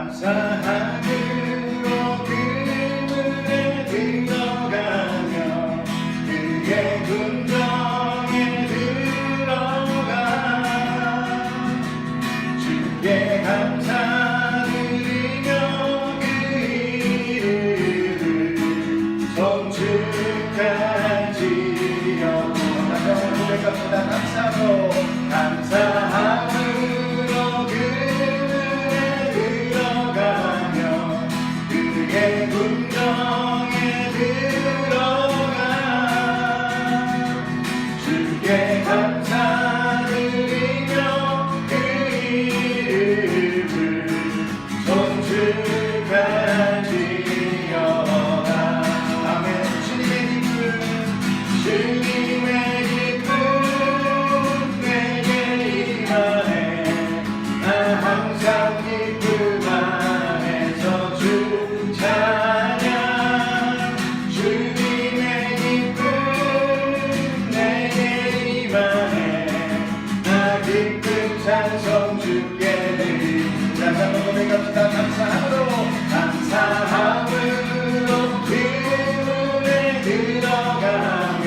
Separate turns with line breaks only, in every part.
감사함으로 그물에 들어가며 그의 궁정에 들어가 주께 감사드리며 그 이름을 송축하지요. 고백합니다. 감사함으로 그물에 들어가며 그의 궁정에 들어가 주께 감사드리며 그 이름을 송축하지어다. 아멘. 주님의 기쁨 내게 임하네. 나 항상 기쁨 안에서 주 찬양. 주님의 기쁨 내게 임하네. 나 기쁨 찬송 주께 드립니다. 다시 한번 고백합시다. 감사함으로 그물에 들어가며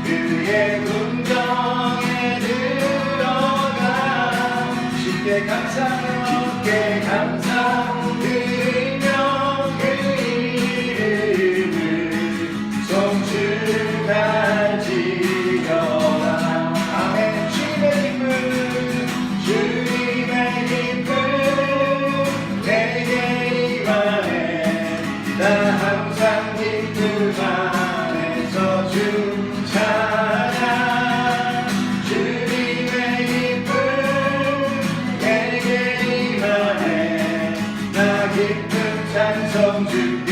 그의 궁정에 들어가 주께 감사드리며 그 이름을 송축하지어다. 아멘. 주님의 기쁨 내게 임하네. 나 항상 기쁨 안에서 주 찬양. 주님의 기쁨 내게 임하네. 나 기쁨 찬송 주께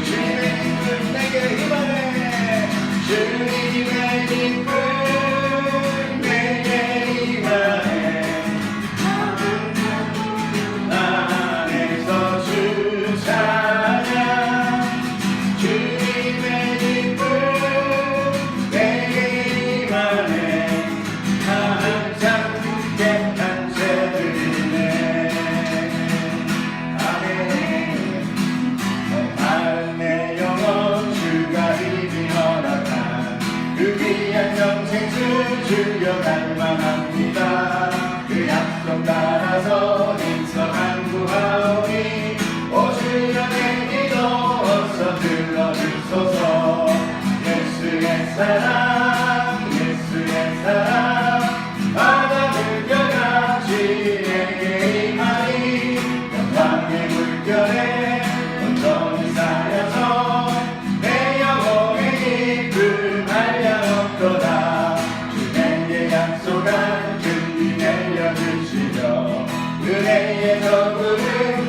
주님의 기쁨 내게 임하네. 주님의 기쁨 내게 임하네. 안에서 주 찬양. 주님의 기쁨 내게 임하네. 나 항상 주께 감사드리네. 아멘. 마른 내 영혼 주가 힘이 허락한 그 귀한 영생수 주여 갈망합니다. 그 약속 따라서 인성한 구하오니 오 주여 내 기도 어서 들어주소서. 예수의 사랑 예수의 사랑 바다 물결같이 내게 임하니 영광의 물결에 온전히 쌓여서 내 영혼의 기쁨 한량없도다. 주 내게 약속한 긍휼 내려주시며 은혜의 저구름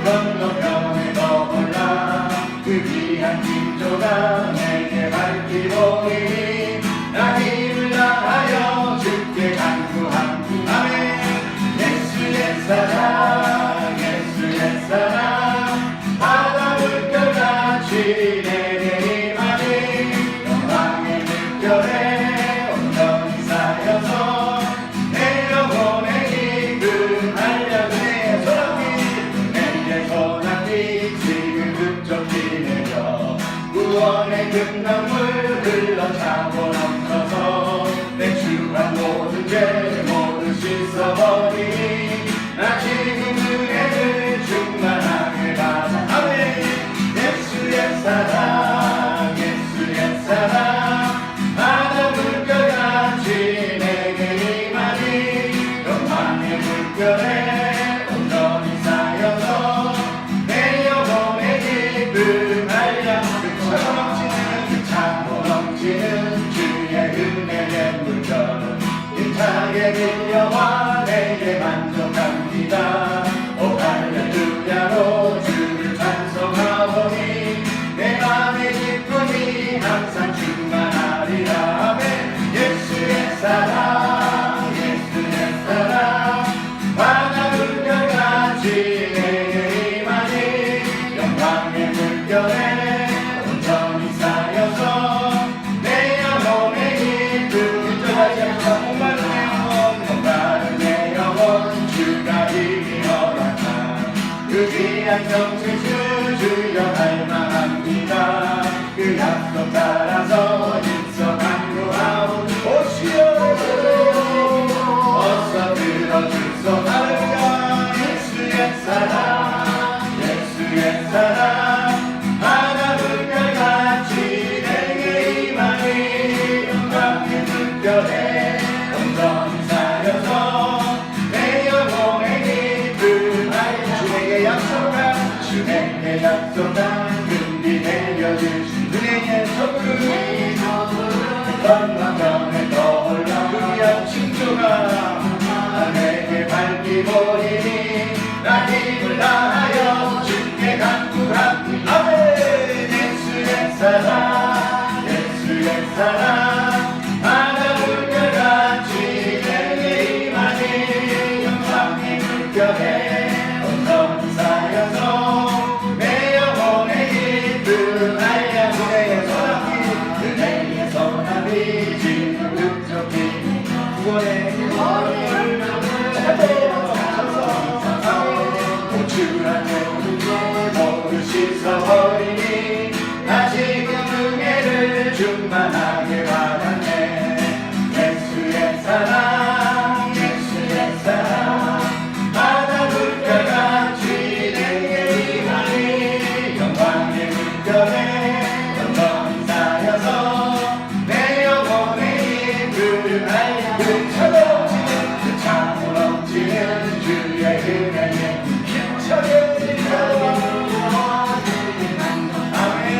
건너편에 머물라. 그 귀한 징조가 내게 밝히 보이니 나 힘을 다하여 주께 간구함. 아멘. 예수의 사랑 예수의 사랑 바다 물결같이 내게 임하니 영광의 물결에 온전히 쌓여서 내 영혼의 기쁨 한량에 내게 소나기 지금 흡족히 내려 구원의 금강물 흘러차고 넘쳐서 내 주한 모든 죄 모두 씻어버리니 나 지금 은혜를 충만하게 받아. 아멘. 예수의 사랑 예수의 사랑 바다 물결같이 내게 임하니 영광의 물결에 온전히 쌓여서 내 영혼의 기쁨 한량. 차고 넘치는 주의 은혜의 물결 힘차게 밀려와 내게 만족합니다. 오 할렐루야로 주를 찬송하오니 내 맘의 기쁨이 항상 충만하리라. 아멘. 예수의 사랑 예수의 사랑 바다 물결같이 내게 임하니 영광의 물결에 온전히 쌓여서 내 영혼의 기쁨. 목마른 내 영혼 주가 이기어 양성체 주여 할만합니다. 그 약속 따라서 일서 강구하오. 오시오 어서 들어주소. 할렐루야. 예수의 사랑 예수의 사랑 바다물 별같이 내게 임하니 영광의 물결에 온전히 쌓여서 내 영혼의 기쁨하여 주에게 약속한 금비 내려주신 은혜의 소금 건강전에 떠올라 그리한 칭조가 내게 밝히 보리니 나 힘을 다하여 주께 간구합니다. 아멘. 예수의 사랑 예수의 사랑 바다 물결같이 내게 임하니 영광의 물결에 온전히 쌓여서 내 영혼의 기쁨 알야 은혜의 소나비 지금 흡족히 구원의 길을 우쭐한 내 모두 씻어버리니 다시금 은혜를 충만하게 받았네. 예수의 사랑 예수의 사랑 바다 물결같이 내게 임하니 영광의 물결에 온전히 쌓여서 내 영혼의 기쁨 알야 그 차고 넘치는 주의 은혜에 힘차게 아멘.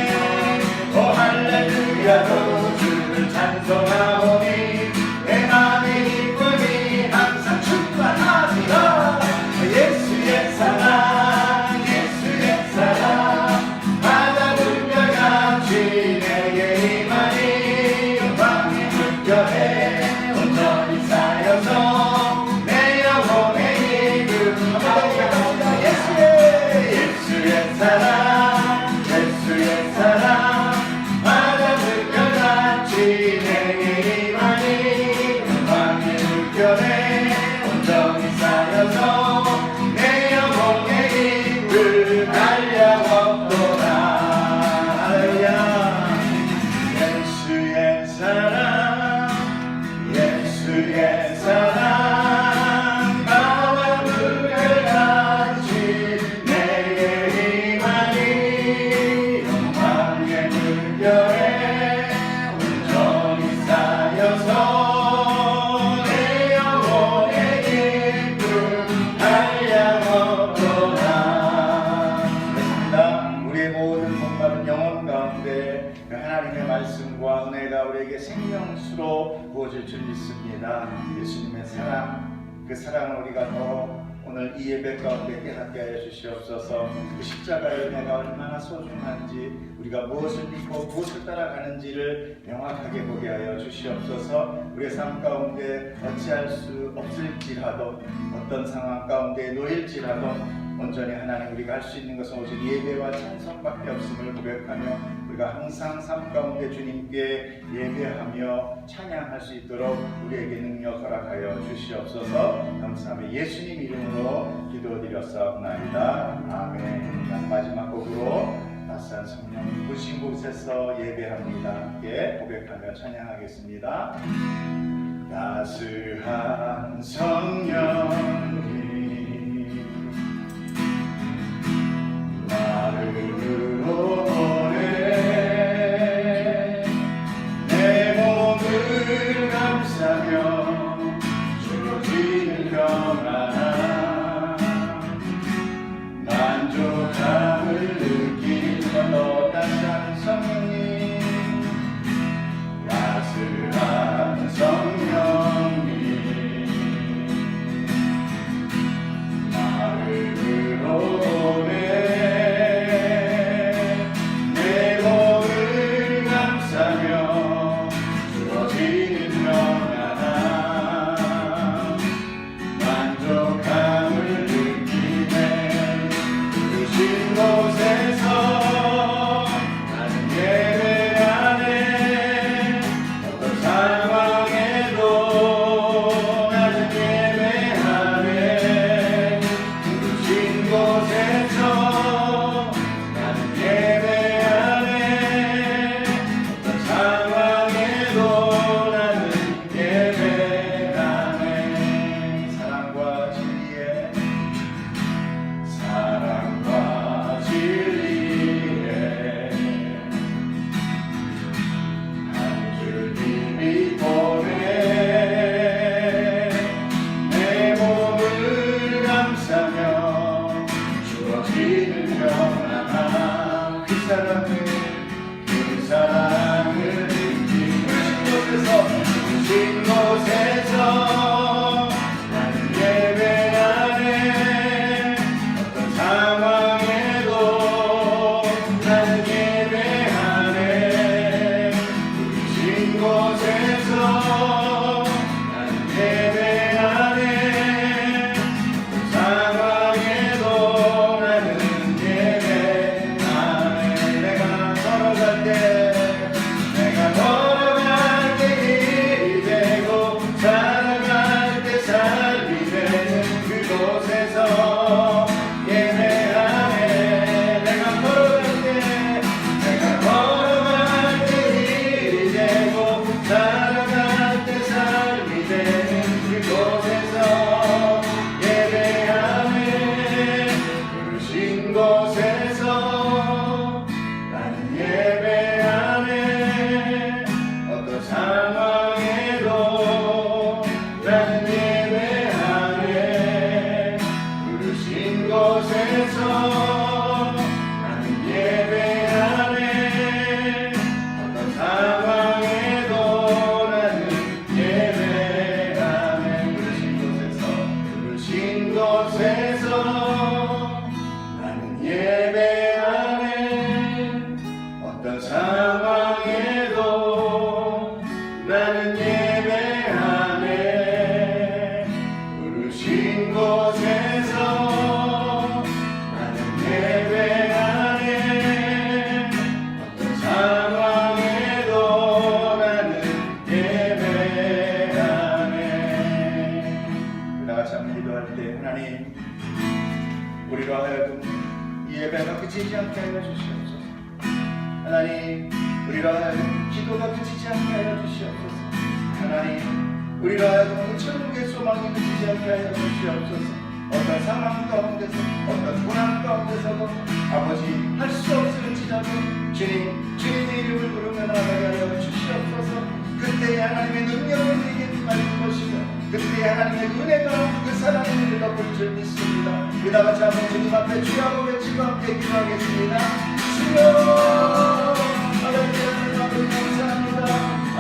오 할렐루야로 주를 찬송하오니 내 맘의 기쁨이 항상 충만합니다. 예수의 사랑 예수의 사랑 바다 물결같이 내게 임하니 영광의 물결에 온전히 쌓여서 내 영혼의 기쁨 예수의 사랑 예수의 사랑 바다 물결같이 내게 임하니 영광의 물결에 온전히 쌓여서 내 영혼의 기쁨 달려없도다. 할렐루야. 예수의 사랑 예수의 사랑 바다 물결같이 내게 임하니 영광의 물결에 온전히 쌓여서 내 영혼의 기쁨 한량없도다. 그렇습니다. 우리의 모든 목마른 영혼 가운데 하나님의 말씀과 은혜가 우리에게 생명수로 부어질 줄 믿습니다. 예수님의 사랑 그 사랑을 우리가 더 오늘 이 예배 가운데 깨닫게 하여 주시옵소서. 그 십자가의 은혜가 얼마나 소중한지 우리가 무엇을 믿고 무엇을 따라가는지를 명확하게 보게 하여 주시옵소서. 우리의 삶 가운데 어찌할 수 없을지라도 어떤 상황 가운데 놓일지라도 온전히 하나님 우리가 할 수 있는 것은 오직 예배와 찬송밖에 없음을 고백하며 우리가 항상 삶 가운데 주님께 예배하며 찬양할 수 있도록 우리에게 능력 허락하여 주시옵소서. 감사하며 예수님 이름으로 기도드렸사옵나이다. 아멘. 마지막 곡으로 따스한 성령 부신 곳에서 예배합니다. 함께 고백하며 찬양하겠습니다. 따스한 성령이 나를 오래 내 몸을 감싸며 주어지는 평안 만족함을 느끼는 너 따스한 성령님 따스한 성령님 곳에서 나는 예배하네. 어떤 상황에도 나는 예배하네. 부르신 곳에서 나는 예배하네. 어떤 상황에도 나는 예배하네. 나같이 한번 기도할 때 하나님, 우리로 하여금 이 예배가 그치지 않게 하여 주시옵소서. 하나님, 우리로 하여금 기도가 그치지 않게 하여 주시옵소서. 하나님, 우리로 하여금 천국의 소망이 그치지 않게 하여 주시옵소서. 어떤 상황 가운데서, 어떤 고난 가운데서도 아버지 할 수 없을지라도 주님의 이름을 부르며 나가게 하여 주시옵소서. 그때 하나님의 능력을 우리에게 임하실 것이며 그때 하나님의 은혜가 그 사랑의 은혜를 덮을 줄 믿습니다. 우리가 같이 한번 주님 앞에 주여하고 외치고 함께 기도하겠습니다. 주여, 아버지 감사합니다.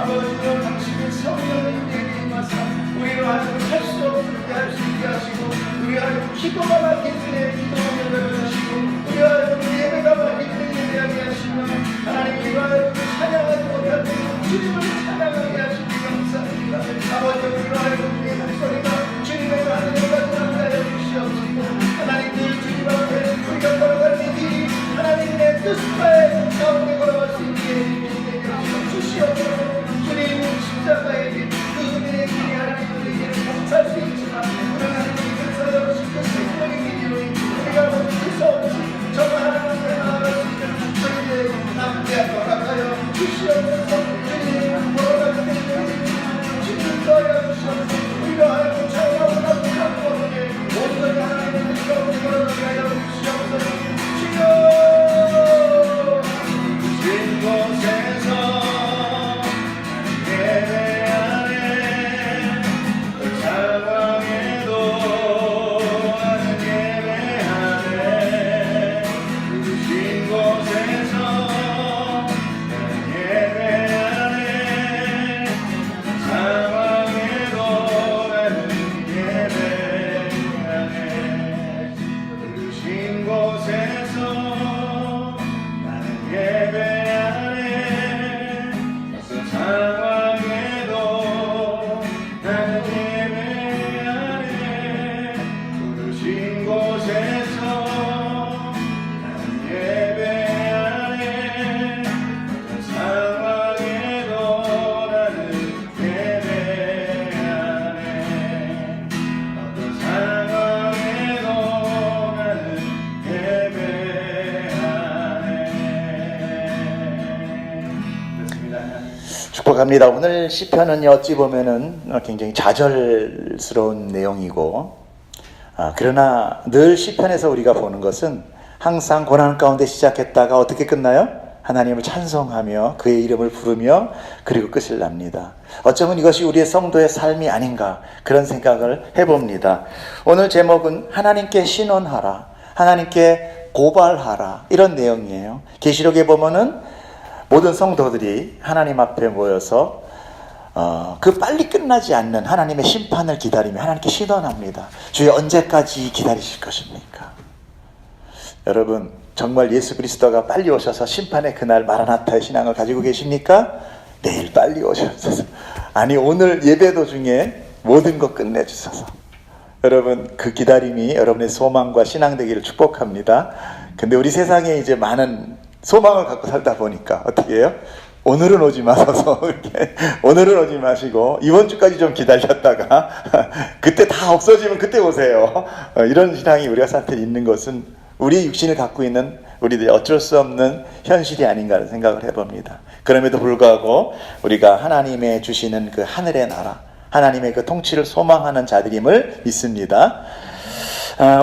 아버지여, 당신의 성령을 우리에게 임하사 우리로 하여금 할 수 없게 할 수 있게 하시고, 우리로 하여금 기도가 막힐 때에 기도하게 해주시고, 우리로 하여금 예배가 막힐 때에 예배하게 하시며, 하나님 우리로 하여금 찬양하지 못할 때 주님을 찬양하게 하시니 감사합니다. 아버지, 우리로 하여금 우리의 목소리가 주님의 하늘에까지 나가게 주시옵시고, 하나님 늘 주님 앞에 우리가 걸어갈 이 길이 하나님의 뜻과의 가운데 걸어갈 수 있게 주시옵소서. 주님 십자가의 길, 그 은혜의 길이 하나님 우리에게 멈출 수 있지만, 우리는 하나님의 역사여 주신 그 생명의 길이로 우리가 멈출 수 없이 정말 하나님의 나라를 저희의 남게 허락하여 주시옵소서. 주님 걸어갈 때 주님 도와여 주시옵소서. 우리가 하여금 자유하고 나쁘지 않고 온전히 하나님의 뜻가운데 걸어가게 하여 주시옵소서. 주여, 주신 곳에서 예배하네. 그 상황에도 나는 예배하네. 부르신 곳에서 나는 예배하네. 상황에도 나는 예배하네. 부르신 곳에서 나는 예배하네. 어떤 상황에도 나는 예배하네. 부르신 곳에서 나는 예배하네. 어떤 상황에도 나는 예배하네. 어떤 상황에도 나는 예배하네. 됐습니다.
축복합니다. 오늘 시편은요, 어찌 보면은 굉장히 좌절스러운 내용이고, 그러나 늘 시편에서 우리가 보는 것은 항상 고난 가운데 시작했다가 어떻게 끝나요? 하나님을 찬송하며 그의 이름을 부르며 그리고 끝을 납니다. 어쩌면 이것이 우리의 성도의 삶이 아닌가, 그런 생각을 해봅니다. 오늘 제목은 하나님께 신원하라, 하나님께 고발하라, 이런 내용이에요. 계시록에 보면은 모든 성도들이 하나님 앞에 모여서 그 빨리 끝나지 않는 하나님의 심판을 기다리며 하나님께 신원합니다. 주여, 언제까지 기다리실 것입니까? 여러분, 정말 예수 그리스도가 빨리 오셔서 심판의 그날 마라나타의 신앙을 가지고 계십니까? 내일 빨리 오셔서, 아니 오늘 예배 도중에 모든 것 끝내주셔서, 여러분 그 기다림이 여러분의 소망과 신앙 되기를 축복합니다. 근데 우리 세상에 이제 많은 소망을 갖고 살다 보니까 어떻게 해요? 오늘은 오지 마셔서 오늘은 오지 마시고 이번 주까지 좀 기다렸다가 그때 다 없어지면 그때 오세요. 이런 신앙이 우리가 사실 있는 것은 우리 육신을 갖고 있는 우리들이 어쩔 수 없는 현실이 아닌가 하는 생각을 해봅니다. 그럼에도 불구하고 우리가 하나님의 주시는 그 하늘의 나라, 하나님의 그 통치를 소망하는 자들임을 믿습니다.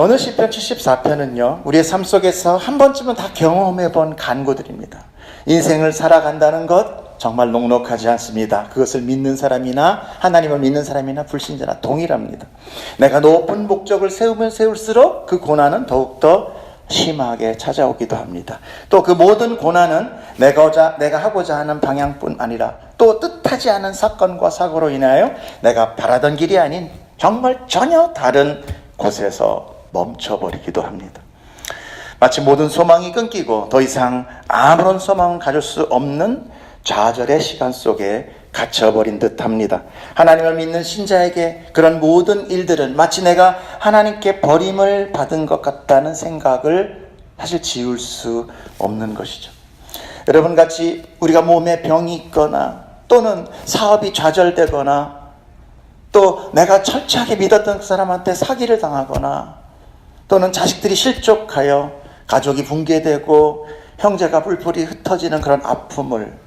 오늘 시편 74편은요, 우리의 삶 속에서 한 번쯤은 다 경험해 본 간구들입니다. 인생을 살아간다는 것 정말 녹록하지 않습니다. 그것을 믿는 사람이나 하나님을 믿는 사람이나 불신자나 동일합니다. 내가 높은 목적을 세우면 세울수록 그 고난은 더욱더 심하게 찾아오기도 합니다. 또 그 모든 고난은 내가 하고자 하는 방향뿐 아니라 또 뜻하지 않은 사건과 사고로 인하여 내가 바라던 길이 아닌 정말 전혀 다른 곳에서 멈춰버리기도 합니다. 마치 모든 소망이 끊기고 더 이상 아무런 소망을 가질 수 없는 좌절의 시간 속에 갇혀버린 듯합니다. 하나님을 믿는 신자에게 그런 모든 일들은 마치 내가 하나님께 버림을 받은 것 같다는 생각을 사실 지울 수 없는 것이죠. 여러분 같이 우리가 몸에 병이 있거나 또는 사업이 좌절되거나 또 내가 철저하게 믿었던 그 사람한테 사기를 당하거나 또는 자식들이 실족하여 가족이 붕괴되고 형제가 뿔뿔이 흩어지는 그런 아픔을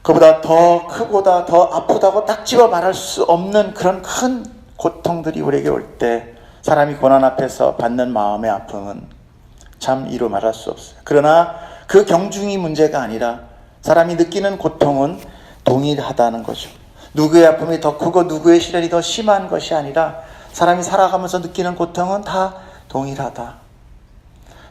그보다 더 크고다 더 아프다고 딱 집어 말할 수 없는 그런 큰 고통들이 우리에게 올 때 사람이 고난 앞에서 받는 마음의 아픔은 참 이루 말할 수 없어요. 그러나 그 경중이 문제가 아니라 사람이 느끼는 고통은 동일하다는 거죠. 누구의 아픔이 더 크고 누구의 시련이 더 심한 것이 아니라 사람이 살아가면서 느끼는 고통은 다 동일하다.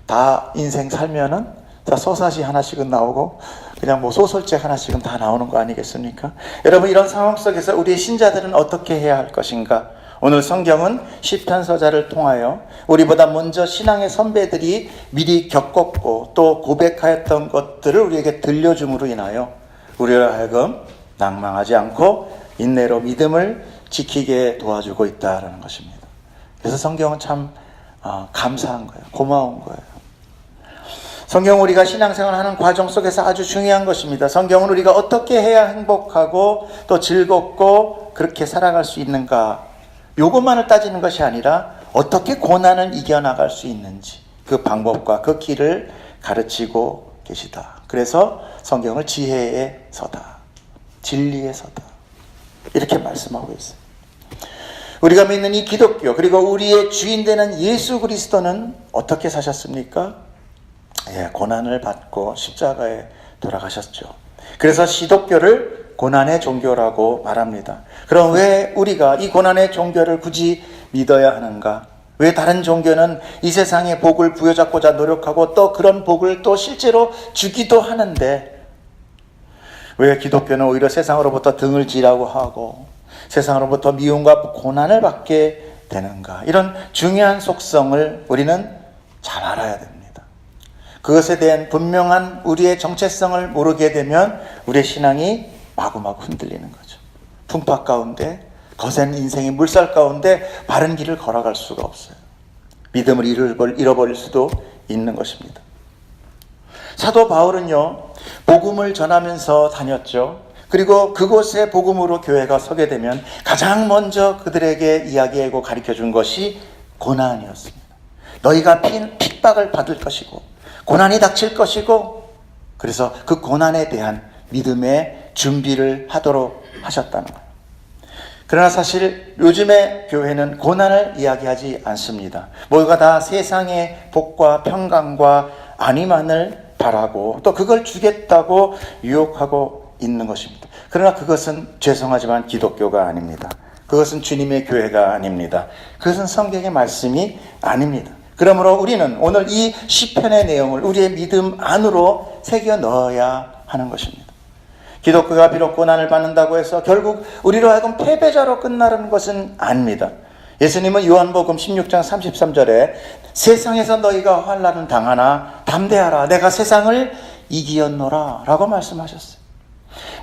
다 인생 살면은 다 서사시 하나씩은 나오고 그냥 뭐 소설책 하나씩은 다 나오는 거 아니겠습니까? 여러분, 이런 상황 속에서 우리의 신자들은 어떻게 해야 할 것인가? 오늘 성경은 시편 서자를 통하여 우리보다 먼저 신앙의 선배들이 미리 겪었고 또 고백하였던 것들을 우리에게 들려줌으로 인하여 우리를 하여금 낭망하지 않고 인내로 믿음을 지키게 도와주고 있다는 것입니다. 그래서 성경은 참 감사한 거예요. 고마운 거예요. 성경은 우리가 신앙생활하는 과정 속에서 아주 중요한 것입니다. 성경은 우리가 어떻게 해야 행복하고 또 즐겁고 그렇게 살아갈 수 있는가, 요것만을 따지는 것이 아니라 어떻게 고난을 이겨나갈 수 있는지 그 방법과 그 길을 가르치고 계시다. 그래서 성경을 지혜의 서다, 진리의 서다, 이렇게 말씀하고 있어요. 우리가 믿는 이 기독교, 그리고 우리의 주인 되는 예수 그리스도는 어떻게 사셨습니까? 고난을 받고 십자가에 돌아가셨죠. 그래서 기독교를 고난의 종교라고 말합니다. 그럼 왜 우리가 이 고난의 종교를 굳이 믿어야 하는가? 왜 다른 종교는 이 세상의 복을 부여잡고자 노력하고 또 그런 복을 또 실제로 주기도 하는데 왜 기독교는 오히려 세상으로부터 등을 지라고 하고 세상으로부터 미움과 고난을 받게 되는가? 이런 중요한 속성을 우리는 잘 알아야 됩니다. 그것에 대한 분명한 우리의 정체성을 모르게 되면 우리의 신앙이 마구마구 흔들리는 거죠. 풍파 가운데, 거센 인생의 물살 가운데 바른 길을 걸어갈 수가 없어요. 믿음을 잃어버릴 수도 있는 것입니다. 사도 바울은요, 복음을 전하면서 다녔죠. 그리고 그곳에 복음으로 교회가 서게 되면 가장 먼저 그들에게 이야기하고 가르쳐준 것이 고난이었습니다. 너희가 핍박을 받을 것이고 고난이 닥칠 것이고, 그래서 그 고난에 대한 믿음의 준비를 하도록 하셨다는 거예요. 그러나 사실 요즘의 교회는 고난을 이야기하지 않습니다. 모두가 다 세상의 복과 평강과 안위만을 바라고 또 그걸 주겠다고 유혹하고 있는 것입니다. 그러나 그것은 죄송하지만 기독교가 아닙니다. 그것은 주님의 교회가 아닙니다. 그것은 성경의 말씀이 아닙니다. 그러므로 우리는 오늘 이 시편의 내용을 우리의 믿음 안으로 새겨 넣어야 하는 것입니다. 기독교가 비록 고난을 받는다고 해서 결국 우리로 하여금 패배자로 끝나는 것은 아닙니다. 예수님은 요한복음 16장 33절에 세상에서 너희가 환난을 당하나 담대하라, 내가 세상을 이기었노라 라고 말씀하셨어요.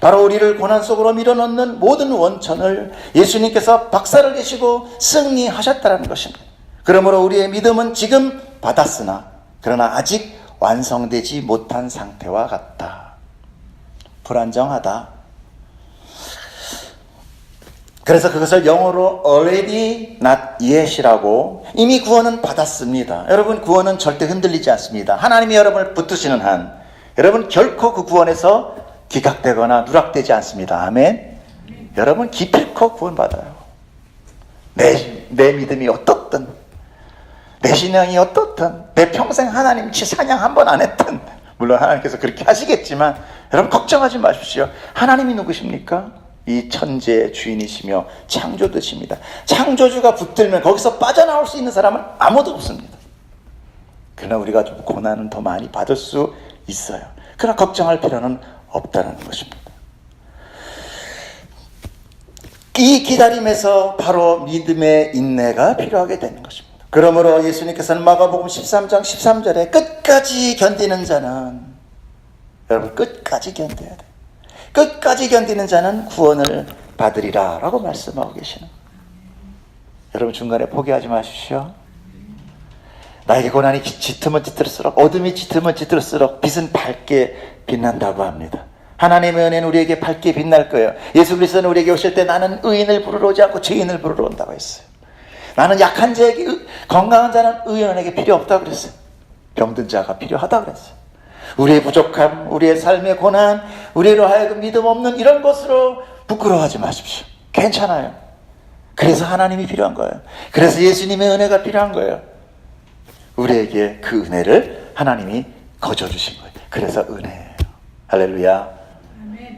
바로 우리를 고난 속으로 밀어넣는 모든 원천을 예수님께서 박살을 내시고 승리하셨다는 것입니다. 그러므로 우리의 믿음은 지금 받았으나 그러나 아직 완성되지 못한 상태와 같다. 불안정하다. 그래서 그것을 영어로 already not yet이라고, 이미 구원은 받았습니다. 여러분, 구원은 절대 흔들리지 않습니다. 하나님이 여러분을 붙드시는 한 여러분 결코 그 구원에서 기각되거나 누락되지 않습니다. 아멘. 여러분 기필코 구원받아요. 내 믿음이 어떻든, 내 신앙이 어떻든, 내 평생 하나님 찬양 한 번 안 했든, 물론 하나님께서 그렇게 하시겠지만 여러분 걱정하지 마십시오. 하나님이 누구십니까? 이 천지의 주인이시며 창조주십니다. 창조주가 붙들면 거기서 빠져나올 수 있는 사람은 아무도 없습니다. 그러나 우리가 좀 고난은 더 많이 받을 수 있어요. 그러나 걱정할 필요는 없다는 것입니다. 이 기다림에서 바로 믿음의 인내가 필요하게 되는 것입니다. 그러므로 예수님께서는 마가복음 13장 13절에 끝까지 견디는 자는, 여러분 끝까지 견뎌야 돼요. 끝까지 견디는 자는 구원을 받으리라 라고 말씀하고 계시는 거예요. 여러분 중간에 포기하지 마십시오. 나에게 고난이 짙으면 짙을수록, 어둠이 짙으면 짙을수록 빛은 밝게 빛난다고 합니다. 하나님의 은혜는 우리에게 밝게 빛날 거예요. 예수 그리스도는 우리에게 오실 때 나는 의인을 부르러 오지 않고 죄인을 부르러 온다고 했어요. 나는 약한 자에게, 건강한 자는 의인에게 필요 없다고 그랬어요. 병든 자가 필요하다고 그랬어요. 우리의 부족함, 우리의 삶의 고난, 우리로 하여금 믿음 없는 이런 것으로 부끄러워하지 마십시오. 괜찮아요. 그래서 하나님이 필요한 거예요. 그래서 예수님의 은혜가 필요한 거예요. 우리에게 그 은혜를 하나님이 거저주신 거예요. 그래서 은혜예요. 할렐루야.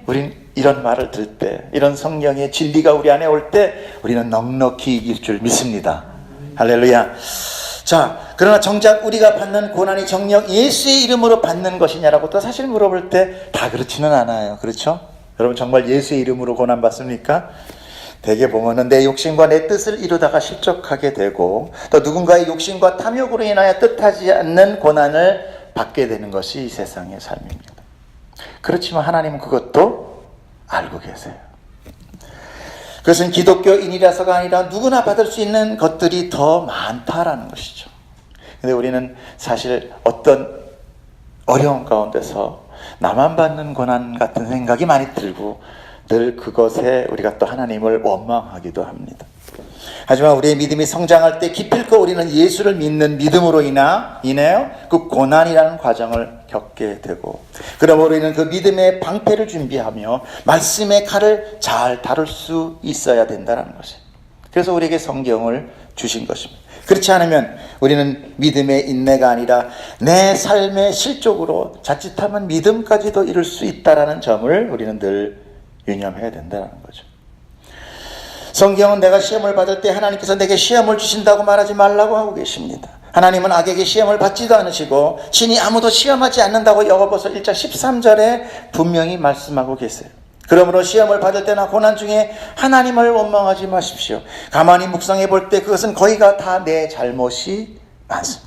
우린 이런 말을 들을 때, 이런 성령의 진리가 우리 안에 올 때 우리는 넉넉히 이길 줄 믿습니다. 할렐루야. 자, 그러나 정작 우리가 받는 고난이 정녕 예수의 이름으로 받는 것이냐라고 또 사실 물어볼 때 다 그렇지는 않아요. 그렇죠? 여러분 정말 예수의 이름으로 고난 받습니까? 대개 보면은 내 욕심과 내 뜻을 이루다가 실족하게 되고, 또 누군가의 욕심과 탐욕으로 인하여 뜻하지 않는 고난을 받게 되는 것이 이 세상의 삶입니다. 그렇지만 하나님은 그것도 알고 계세요. 그것은 기독교인이라서가 아니라 누구나 받을 수 있는 것들이 더 많다라는 것이죠. 근데 우리는 사실 어떤 어려운 가운데서 나만 받는 고난 같은 생각이 많이 들고, 늘 그것에 우리가 또 하나님을 원망하기도 합니다. 하지만 우리의 믿음이 성장할 때 기필코 우리는 예수를 믿는 믿음으로 인하여 그 고난이라는 과정을 겪게 되고, 그러므로 우리는 그 믿음의 방패를 준비하며 말씀의 칼을 잘 다룰 수 있어야 된다는 것이에요. 그래서 우리에게 성경을 주신 것입니다. 그렇지 않으면 우리는 믿음의 인내가 아니라 내 삶의 실족으로 자칫하면 믿음까지도 이룰 수 있다는 점을 우리는 늘 유념해야 된다는 거죠. 성경은 내가 시험을 받을 때 하나님께서 내게 시험을 주신다고 말하지 말라고 하고 계십니다. 하나님은 악에게 시험을 받지도 않으시고 신이 아무도 시험하지 않는다고 야고보서 1장 13절에 분명히 말씀하고 계세요. 그러므로 시험을 받을 때나 고난 중에 하나님을 원망하지 마십시오. 가만히 묵상해 볼 때 그것은 거의가 다 내 잘못이 많습니다.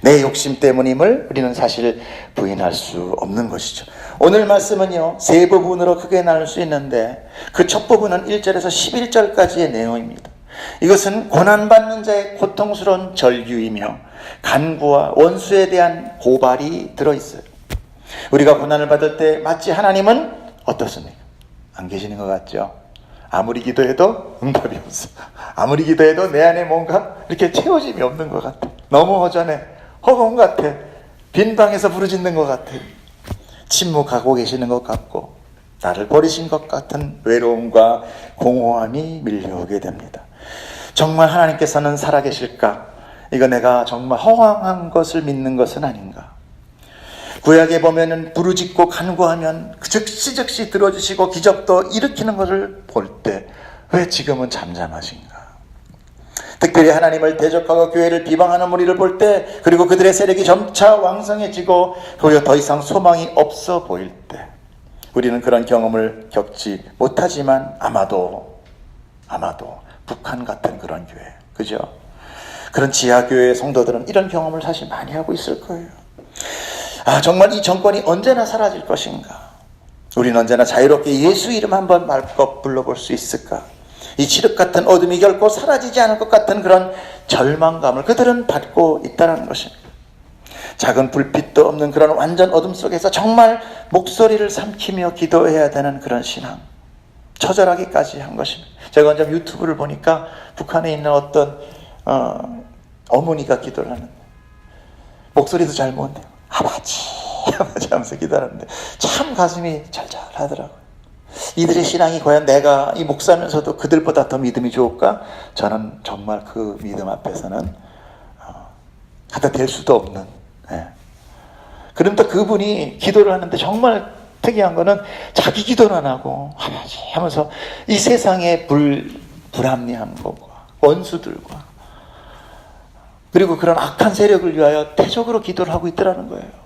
내 욕심 때문임을 우리는 사실 부인할 수 없는 것이죠. 오늘 말씀은요, 세 부분으로 크게 나눌 수 있는데 그 첫 부분은 1절에서 11절까지의 내용입니다. 이것은 고난받는 자의 고통스러운 절규이며 간구와 원수에 대한 고발이 들어있어요. 우리가 고난을 받을 때 마치 하나님은 어떻습니까? 안 계시는 것 같죠? 아무리 기도해도 응답이 없어. 아무리 기도해도 내 안에 뭔가 이렇게 채워짐이 없는 것 같아. 너무 허전해. 허공 같아. 빈 방에서 부르짖는 것 같아. 침묵하고 계시는 것 같고 나를 버리신 것 같은 외로움과 공허함이 밀려오게 됩니다. 정말 하나님께서는 살아계실까? 이거 내가 정말 허황한 것을 믿는 것은 아닌가? 구약에 보면은 부르짖고 간구하면 즉시 들어주시고 기적도 일으키는 것을 볼 때 왜 지금은 잠잠하신가? 특별히 하나님을 대적하고 교회를 비방하는 무리를 볼 때, 그리고 그들의 세력이 점차 왕성해지고 그리고 더 이상 소망이 없어 보일 때, 우리는 그런 경험을 겪지 못하지만 아마도 북한 같은 그런 교회, 그죠? 그런 지하교회 성도들은 이런 경험을 사실 많이 하고 있을 거예요. 정말 이 정권이 언제나 사라질 것인가? 우리는 언제나 자유롭게 예수 이름 한번 말껏 불러볼 수 있을까? 이 칠흑 같은 어둠이 결코 사라지지 않을 것 같은 그런 절망감을 그들은 받고 있다는 것입니다. 작은 불빛도 없는 그런 완전 어둠 속에서 정말 목소리를 삼키며 기도해야 되는 그런 신앙, 처절하기까지 한 것입니다. 제가 언제 유튜브를 보니까 북한에 있는 어떤 어머니가 기도를 하는데 목소리도 잘 못 내요. 아버지 하면서 기도하는데 참 가슴이 잘잘하더라고요. 이들의 신앙이 과연 내가 이 목사면서도 그들보다 더 믿음이 좋을까? 저는 정말 그 믿음 앞에서는 하다 될 수도 없는. 그럼 또 그분이 기도를 하는데 정말 특이한 거는 자기 기도는 안 하고 아버지 하면서 이 세상의 불합리한 것과 원수들과 그리고 그런 악한 세력을 위하여 대적으로 기도를 하고 있더라는 거예요.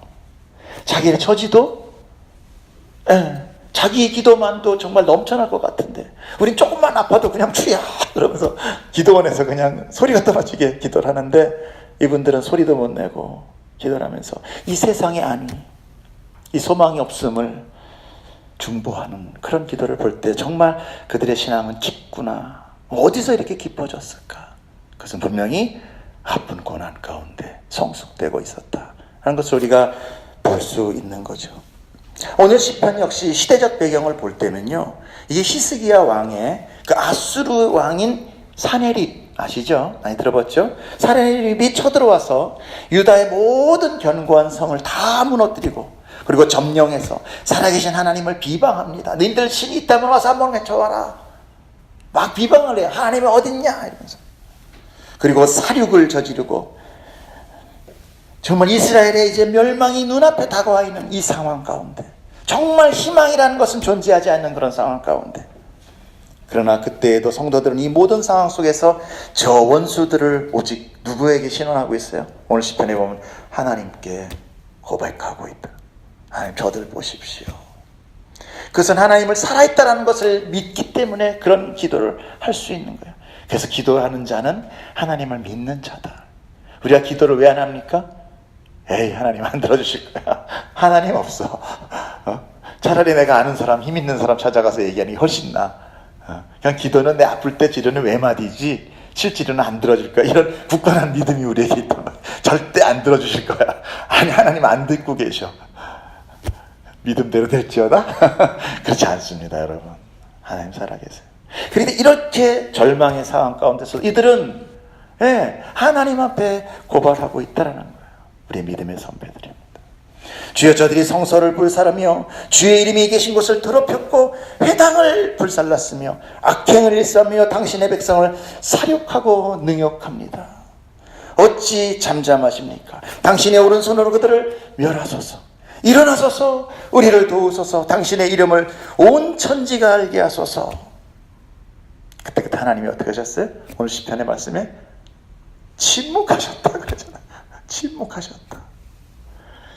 자기의 처지도 자기 기도만도 정말 넘쳐날 것 같은데 우린 조금만 아파도 그냥 주야 그러면서 기도원에서 그냥 소리가 떨어지게 기도를 하는데, 이분들은 소리도 못 내고 기도를 하면서 이 세상의 안위, 이 소망이 없음을 중보하는 그런 기도를 볼 때 정말 그들의 신앙은 깊구나. 어디서 이렇게 깊어졌을까? 그것은 분명히 아픈 고난 가운데 성숙되고 있었다 하는 것을 우리가 볼 수 있는 거죠. 오늘 시편 역시 시대적 배경을 볼 때는요, 이게 히스기야 왕의 그 아수르 왕인 사네립 아시죠? 많이 들어봤죠? 사네립이 쳐들어와서 유다의 모든 견고한 성을 다 무너뜨리고, 그리고 점령해서 살아계신 하나님을 비방합니다. 너희들 신이 있다면 와서 한번 외쳐와라. 막 비방을 해요. 하나님이 어딨냐 이러면서. 그리고 사륙을 저지르고, 정말 이스라엘의 이제 멸망이 눈앞에 다가와 있는 이 상황 가운데, 정말 희망이라는 것은 존재하지 않는 그런 상황 가운데, 그러나 그때에도 성도들은 이 모든 상황 속에서 저 원수들을 오직 누구에게 신원하고 있어요? 오늘 시편에 보면 하나님께 고백하고 있다. 하나님, 저들 보십시오. 그것은 하나님을 살아있다는 것을 믿기 때문에 그런 기도를 할 수 있는 거예요. 그래서 기도하는 자는 하나님을 믿는 자다. 우리가 기도를 왜 안 합니까? 에이, 하나님 안 들어주실 거야. 하나님 없어. 차라리 내가 아는 사람, 힘 있는 사람 찾아가서 얘기하는 게 훨씬 나아. 그냥 기도는 내 아플 때 지르는 외마디지 실제로는 안 들어줄 거야. 이런 굳건한 믿음이 우리에게 있단 말이야. 절대 안 들어주실 거야. 아니, 하나님 안 듣고 계셔. 믿음대로 될지어다? 그렇지 않습니다, 여러분. 하나님 살아계세요. 그런데 이렇게 절망의 상황 가운데서 이들은 하나님 앞에 고발하고 있다는 거예요. 우리 믿음의 선배들입니다. 주여, 저들이 성소를 불사르며 주의 이름이 계신 곳을 더럽혔고 회당을 불살랐으며 악행을 일삼으며 당신의 백성을 사륙하고 능욕합니다. 어찌 잠잠하십니까? 당신의 오른손으로 그들을 멸하소서. 일어나소서. 우리를 도우소서. 당신의 이름을 온 천지가 알게 하소서. 그때 하나님이 어떻게 하셨어요? 오늘 시편의 말씀에 침묵하셨다 그러잖아요. 침묵하셨다.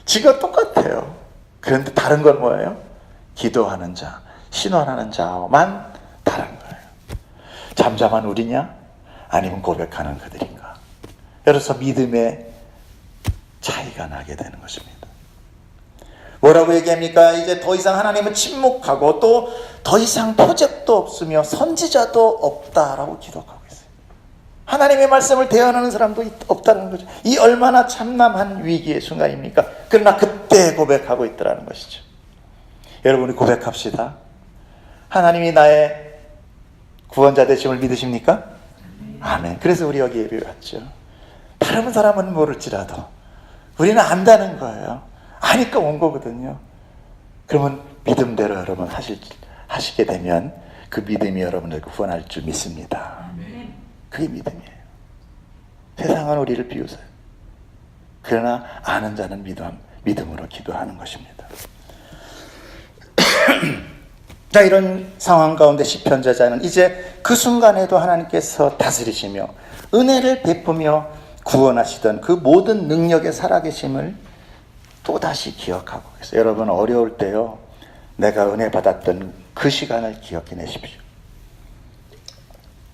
지가 똑같아요. 그런데 다른 건 뭐예요? 기도하는 자, 신원하는 자만 다른 거예요. 잠잠한 우리냐? 아니면 고백하는 그들인가? 그래서 믿음의 차이가 나게 되는 것입니다. 뭐라고 얘기합니까? 이제 더 이상 하나님은 침묵하고 또 더 이상 표적도 없으며 선지자도 없다라고 기록하고 있어요. 하나님의 말씀을 대언하는 사람도 없다는 거죠. 이 얼마나 참담한 위기의 순간입니까? 그러나 그때 고백하고 있더라는 것이죠. 여러분이 고백합시다. 하나님이 나의 구원자 되심을 믿으십니까? 아멘. 그래서 우리 여기 예배 왔죠. 다른 사람은 모를지라도 우리는 안다는 거예요. 아니까 온 거거든요. 그러면 믿음대로 여러분 하시게 되면 그 믿음이 여러분을 구원할 줄 믿습니다. 그게 믿음이에요. 세상은 우리를 비웃어요. 그러나 아는 자는 믿음으로 기도하는 것입니다. 자, 이런 상황 가운데 시편자자는 이제 그 순간에도 하나님께서 다스리시며 은혜를 베푸며 구원하시던 그 모든 능력의 살아계심을 또다시 기억하고 있어요. 여러분, 어려울 때요, 내가 은혜 받았던 그 시간을 기억해내십시오.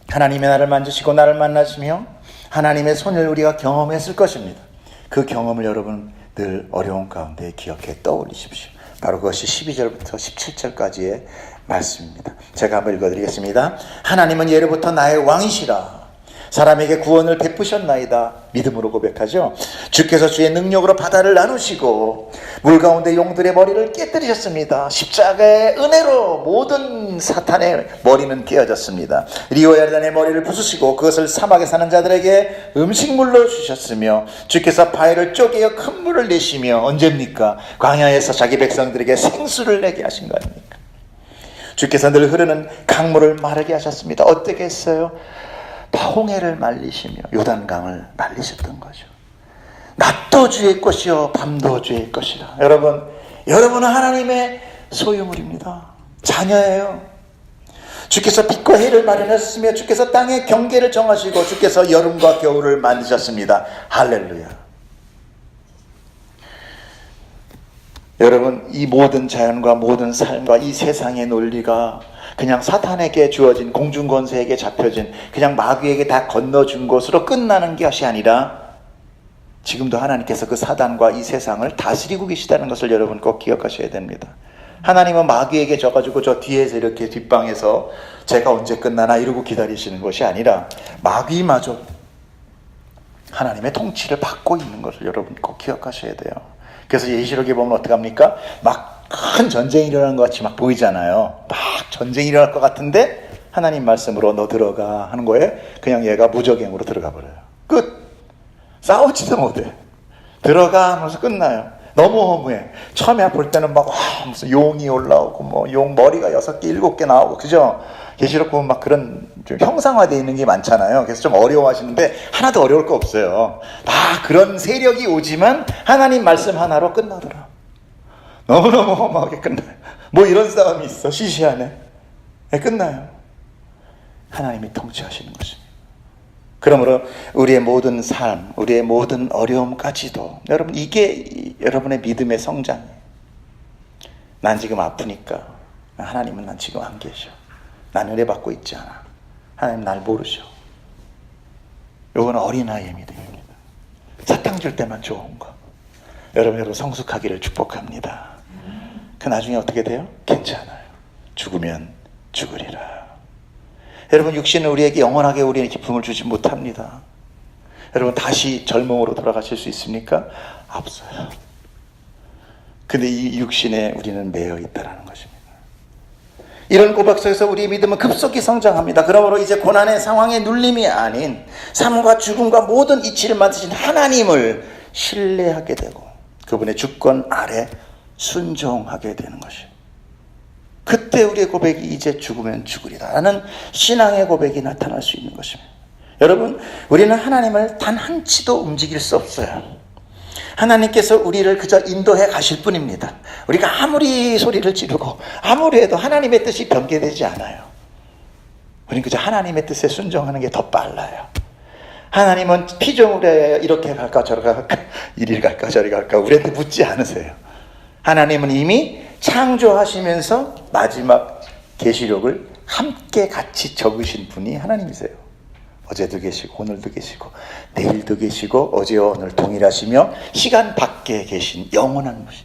하나님의 나를 만지시고 나를 만나시며 하나님의 손을 우리가 경험했을 것입니다. 그 경험을 여러분 늘 어려운 가운데 기억해 떠올리십시오. 바로 그것이 12절부터 17절까지의 말씀입니다. 제가 한번 읽어드리겠습니다. 하나님은 예로부터 나의 왕이시라. 사람에게 구원을 베푸셨나이다. 믿음으로 고백하죠. 주께서 주의 능력으로 바다를 나누시고 물 가운데 용들의 머리를 깨뜨리셨습니다. 십자가의 은혜로 모든 사탄의 머리는 깨어졌습니다. 리오야단의 머리를 부수시고 그것을 사막에 사는 자들에게 음식물로 주셨으며 주께서 바위를 쪼개어 큰 물을 내시며 언제입니까? 광야에서 자기 백성들에게 생수를 내게 하신 거 아닙니까? 주께서 늘 흐르는 강물을 마르게 하셨습니다. 어떻게 했어요? 홍해를 말리시며 요단강을 말리셨던 거죠. 낮도 주의 것이요 밤도 주의 것이라. 여러분은 하나님의 소유물입니다. 자녀예요. 주께서 빛과 해를 마련하셨으며 주께서 땅의 경계를 정하시고 주께서 여름과 겨울을 만드셨습니다. 할렐루야. 여러분, 이 모든 자연과 모든 삶과 이 세상의 논리가 그냥 사탄에게 주어진 공중권세에게 잡혀진 그냥 마귀에게 다 건너준 것으로 끝나는 것이 아니라 지금도 하나님께서 그 사단과 이 세상을 다스리고 계시다는 것을 여러분 꼭 기억하셔야 됩니다. 하나님은 마귀에게 져가지고 저 뒤에서 이렇게 뒷방에서 제가 언제 끝나나 이러고 기다리시는 것이 아니라 마귀마저 하나님의 통치를 받고 있는 것을 여러분 꼭 기억하셔야 돼요. 그래서 예시록에 보면 어떡합니까? 막 큰 전쟁이 일어나는 것 같이 막 보이잖아요. 막 전쟁이 일어날 것 같은데 하나님 말씀으로 너 들어가 하는 거에 그냥 얘가 무적행으로 들어가 버려요. 끝. 싸우지도 못해. 들어가 하면서 끝나요. 너무 허무해. 처음에 볼 때는 막 무슨 용이 올라오고 뭐 용 머리가 6개 7개 나오고 그죠? 계시록 보면 막 그런 좀 형상화되어 있는 게 많잖아요. 그래서 좀 어려워하시는데 하나도 어려울 거 없어요. 다 그런 세력이 오지만 하나님 말씀 하나로 끝나더라. 너무너무 허무하게 끝나요. 뭐 이런 싸움이 있어. 시시하네. 네, 끝나요. 하나님이 통치하시는 것입니다. 그러므로 우리의 모든 삶, 우리의 모든 어려움까지도 여러분 이게 여러분의 믿음의 성장이에요. 난 지금 아프니까 하나님은 난 지금 안 계셔. 난 은혜 받고 있지 않아. 하나님 날 모르셔. 이건 어린아이의 믿음입니다. 사탕 줄 때만 좋은 거. 여러분 성숙하기를 축복합니다. 그 나중에 어떻게 돼요? 괜찮아요. 죽으면 죽으리라. 여러분 육신은 우리에게 영원하게 우리의 기쁨을 주지 못합니다. 여러분 다시 젊음으로 돌아가실 수 있습니까? 없어요. 근데 이 육신에 우리는 매여 있다는 것입니다. 이런 고백 속에서 우리의 믿음은 급속히 성장합니다. 그러므로 이제 고난의 상황의 눌림이 아닌 삶과 죽음과 모든 이치를 만드신 하나님을 신뢰하게 되고 그분의 주권 아래 순종하게 되는 것이에요. 그때 우리의 고백이 이제 죽으면 죽으리라 라는 신앙의 고백이 나타날 수 있는 것입니다. 여러분 우리는 하나님을 단 한치도 움직일 수 없어요. 하나님께서 우리를 그저 인도해 가실 뿐입니다. 우리가 아무리 소리를 지르고 아무리 해도 하나님의 뜻이 변개되지 않아요. 우리는 그저 하나님의 뜻에 순종하는 게 더 빨라요. 하나님은 피조물에 이렇게 갈까 저렇게 갈까 이리 갈까 저리 갈까 우리한테 묻지 않으세요. 하나님은 이미 창조하시면서 마지막 계시록을 함께 같이 적으신 분이 하나님이세요. 어제도 계시고 오늘도 계시고 내일도 계시고 어제와 오늘 동일하시며 시간 밖에 계신 영원한 분이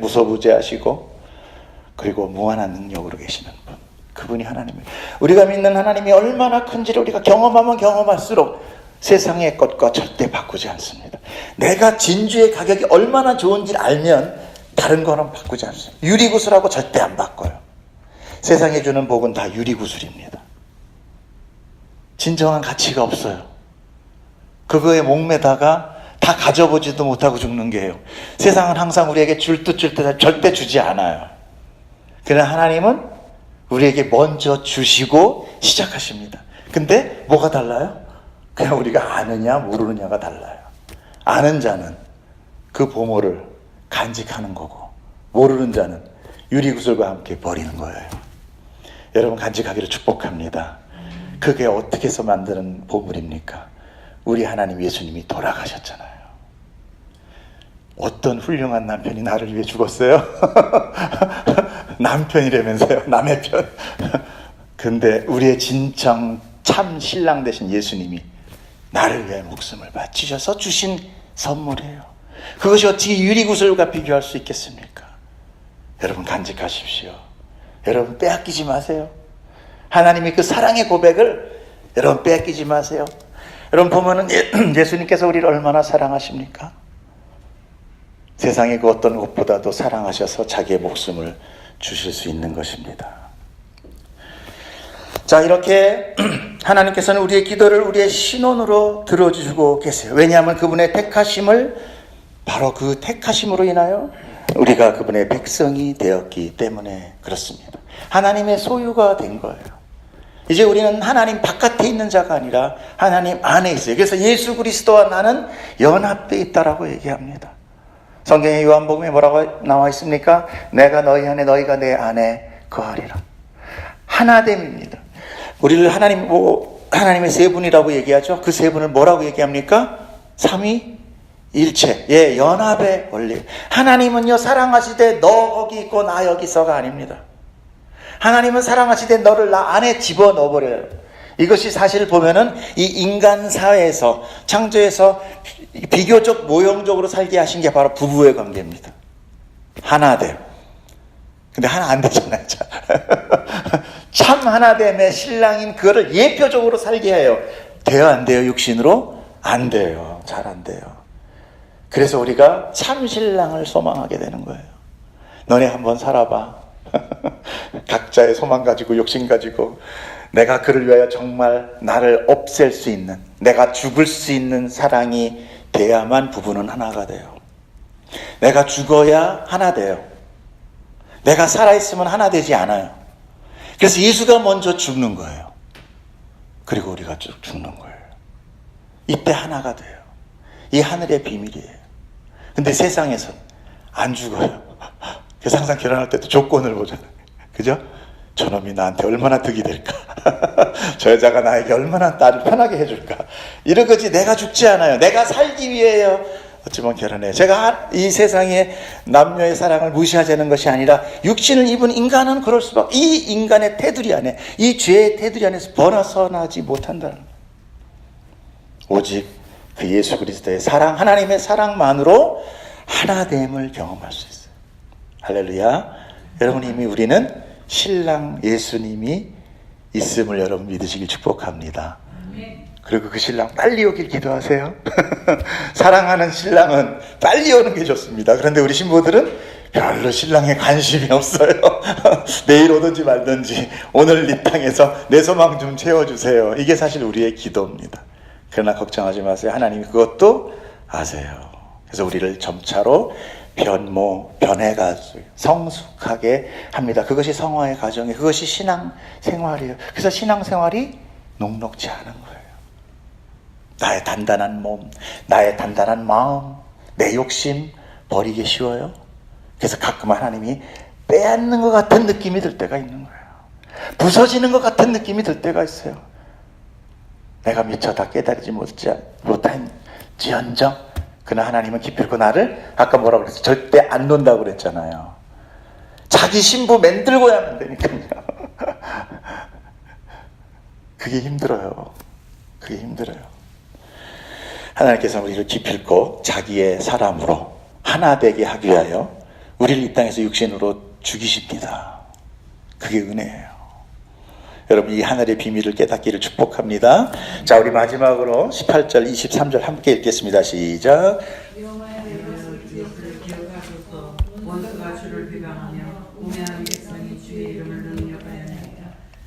무소부재하시고 그리고 무한한 능력으로 계시는 분, 그분이 하나님이에요. 우리가 믿는 하나님이 얼마나 큰지를 우리가 경험하면 경험할수록 세상의 것과 절대 바꾸지 않습니다. 내가 진주의 가격이 얼마나 좋은지를 알면 다른 거는 바꾸지 않습니다. 유리구슬하고 절대 안 바꿔요. 세상에 주는 복은 다 유리구슬입니다. 진정한 가치가 없어요. 그거에 목매다가 다 가져보지도 못하고 죽는 게예요. 세상은 항상 우리에게 줄 듯 절대 주지 않아요. 그러나 하나님은 우리에게 먼저 주시고 시작하십니다. 근데 뭐가 달라요? 그냥 우리가 아느냐 모르느냐가 달라요. 아는 자는 그 보물을 간직하는 거고 모르는 자는 유리구슬과 함께 버리는 거예요. 여러분 간직하기를 축복합니다. 그게 어떻게 해서 만드는 보물입니까? 우리 하나님 예수님이 돌아가셨잖아요. 어떤 훌륭한 남편이 나를 위해 죽었어요? 남편이라면서요. 남의 편. 근데 우리의 진정 참 신랑 되신 예수님이 나를 위해 목숨을 바치셔서 주신 선물이에요. 그것이 어떻게 유리구슬과 비교할 수 있겠습니까? 여러분 간직하십시오. 여러분 빼앗기지 마세요. 하나님이 그 사랑의 고백을 여러분 빼앗기지 마세요. 여러분 보면은 예수님께서 우리를 얼마나 사랑하십니까? 세상의 그 어떤 것보다도 사랑하셔서 자기의 목숨을 주실 수 있는 것입니다. 자, 이렇게 하나님께서는 우리의 기도를 우리의 신원으로 들어주고 계세요. 왜냐하면 그분의 택하심을 바로 그 택하심으로 인하여 우리가 그분의 백성이 되었기 때문에 그렇습니다. 하나님의 소유가 된 거예요. 이제 우리는 하나님 바깥에 있는 자가 아니라 하나님 안에 있어요. 그래서 예수 그리스도와 나는 연합되어 있다라고 얘기합니다. 성경의 요한복음에 뭐라고 나와 있습니까? 내가 너희 안에 너희가 내 안에 거하리라. 하나됨입니다. 우리를 하나님의 세 분이라고 얘기하죠. 그 세 분을 뭐라고 얘기합니까? 삼위일체. 예, 연합의 원리. 하나님은요 사랑하시되 너 거기 있고 나 여기 있어가 아닙니다. 하나님은 사랑하시되 너를 나 안에 집어넣어버려요. 이것이 사실 보면은 이 인간 사회에서 창조에서 비교적 모형적으로 살게 하신 게 바로 부부의 관계입니다. 하나 됨. 근데 하나 안 되잖아요. 참 하나됨의 신랑인 그거를 예표적으로 살게 해요. 돼요, 안 돼요? 육신으로? 안 돼요. 잘 안 돼요. 그래서 우리가 참 신랑을 소망하게 되는 거예요. 너네 한번 살아봐. 각자의 소망 가지고 욕심 가지고 내가 그를 위하여 정말 나를 없앨 수 있는, 내가 죽을 수 있는 사랑이 돼야만 부부는 하나가 돼요. 내가 죽어야 하나 돼요. 내가 살아있으면 하나 되지 않아요. 그래서 예수가 먼저 죽는 거예요. 그리고 우리가 쭉 죽는 거예요. 이때 하나가 돼요. 이 하늘의 비밀이에요. 근데 세상에선 안 죽어요. 그래서 항상 결혼할 때도 조건을 보잖아요. 그죠? 저놈이 나한테 얼마나 득이 될까? 저 여자가 나에게 얼마나 나를 편하게 해줄까? 이런 거지. 내가 죽지 않아요. 내가 살기 위해요. 어찌보면 결혼해요. 제가 이 세상에 남녀의 사랑을 무시하자는 것이 아니라 육신을 입은 인간은 그럴 수밖에, 이 인간의 테두리 안에, 이 죄의 테두리 안에서 벗어나지 못한다는 거예요. 오직 그 예수 그리스도의 사랑, 하나님의 사랑만으로 하나됨을 경험할 수 있어요. 할렐루야. 여러분, 이미 우리는 신랑 예수님이 있음을 여러분 믿으시길 축복합니다. 그리고 그 신랑 빨리 오길 기도하세요. 사랑하는 신랑은 빨리 오는 게 좋습니다. 그런데 우리 신부들은 별로 신랑에 관심이 없어요. 내일 오든지 말든지 오늘 이 땅에서 내 소망 좀 채워주세요. 이게 사실 우리의 기도입니다. 그러나 걱정하지 마세요. 하나님이 그것도 아세요. 그래서 우리를 점차로 변해가지고 성숙하게 합니다. 그것이 성화의 과정이에요. 그것이 신앙 생활이에요. 그래서 신앙 생활이 녹록지 않은 거예요. 나의 단단한 몸, 나의 단단한 마음, 내 욕심 버리기 쉬워요. 그래서 가끔 하나님이 빼앗는 것 같은 느낌이 들 때가 있는 거예요. 부서지는 것 같은 느낌이 들 때가 있어요. 내가 미처 다 깨달지 못한지언정 그러나 하나님은 기필코 나를, 아까 뭐라고 그랬어요? 절대 안 놓는다고 그랬잖아요. 자기 신부 만들고야 하면 되니까요. 그게 힘들어요. 그게 힘들어요. 하나님께서는 우리를 기필코 자기의 사람으로 하나 되게 하기 위하여 우리를 이 땅에서 육신으로 죽이십니다. 그게 은혜예요. 여러분, 이 하늘의 비밀을 깨닫기를 축복합니다. 자, 우리 마지막으로 18절, 23절 함께 읽겠습니다. 시작.
여호와의 기업을 기억하소서. 원수가 주를 비방하며 우매한 백성이 주의 이름을 능력하였나이다.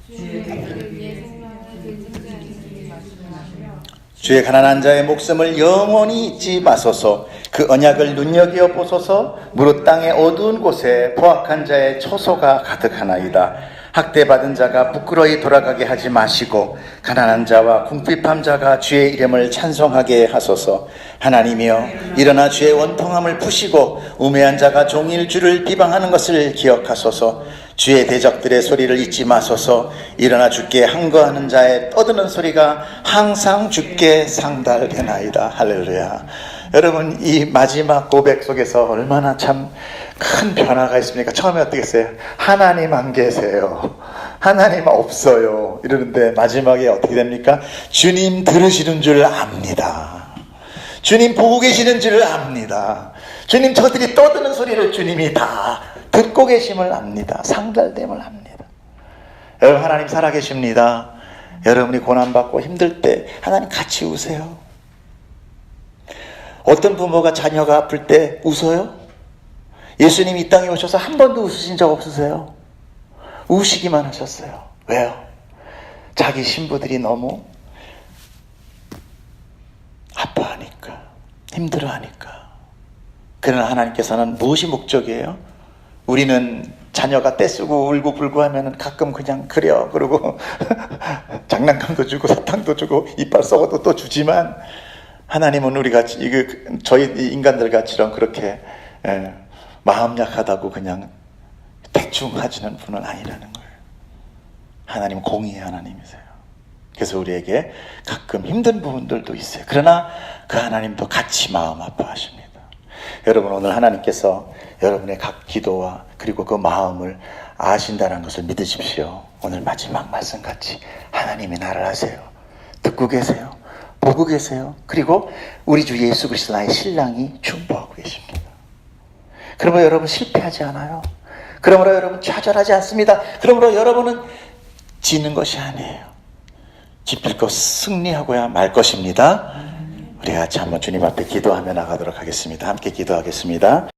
주의 백성을 위해 생명을 등진하시며
주의 가난한 자의 목숨을 영원히 잊지 마소서. 그 언약을 눈여겨 보소서. 무릇 땅의 어두운 곳에 포악한 자의 초소가 가득하나이다. 학대받은 자가 부끄러이 돌아가게 하지 마시고 가난한 자와 궁핍한 자가 주의 이름을 찬송하게 하소서. 하나님이여, 일어나 주의 원통함을 푸시고 우매한 자가 종일 주를 비방하는 것을 기억하소서. 주의 대적들의 소리를 잊지 마소서. 일어나 주께 항거하는 자의 떠드는 소리가 항상 주께 상달되나이다. 할렐루야. 여러분, 이 마지막 고백 속에서 얼마나 참 큰 변화가 있습니까? 처음에 어떻게 했어요? 하나님 안 계세요. 하나님 없어요. 이러는데 마지막에 어떻게 됩니까? 주님 들으시는 줄 압니다. 주님 보고 계시는 줄 압니다. 주님 저들이 떠드는 소리를 주님이 다 듣고 계심을 압니다. 상달됨을 압니다. 여러분, 하나님 살아계십니다. 여러분이 고난받고 힘들 때 하나님 같이 우세요. 어떤 부모가 자녀가 아플 때 웃어요? 예수님이 이 땅에 오셔서 한 번도 웃으신 적 없으세요? 우시기만 하셨어요. 왜요? 자기 신부들이 너무 아파하니까, 힘들어하니까. 그러나 하나님께서는 무엇이 목적이에요? 우리는 자녀가 떼쓰고 울고 불고 하면 가끔 그냥 그래요. 그러고 장난감도 주고 사탕도 주고 이빨 썩어도 또 주지만, 하나님은 우리가 저희 인간들같이는 그렇게 마음 약하다고 그냥 대충 하시는 분은 아니라는 거예요. 하나님은 공의의 하나님이세요. 그래서 우리에게 가끔 힘든 부분들도 있어요. 그러나 그 하나님도 같이 마음 아파하십니다. 여러분 오늘 하나님께서 여러분의 각 기도와 그리고 그 마음을 아신다는 것을 믿으십시오. 오늘 마지막 말씀같이 하나님이 나를 아세요. 듣고 계세요. 보고 계세요. 그리고 우리 주 예수 그리스도 나의 신랑이 중보하고 계십니다. 그러므로 여러분 실패하지 않아요. 그러므로 여러분 좌절하지 않습니다. 그러므로 여러분은 지는 것이 아니에요. 기필코 승리하고야 말 것입니다. 우리 같이 한번 주님 앞에 기도하며 나가도록 하겠습니다. 함께 기도하겠습니다.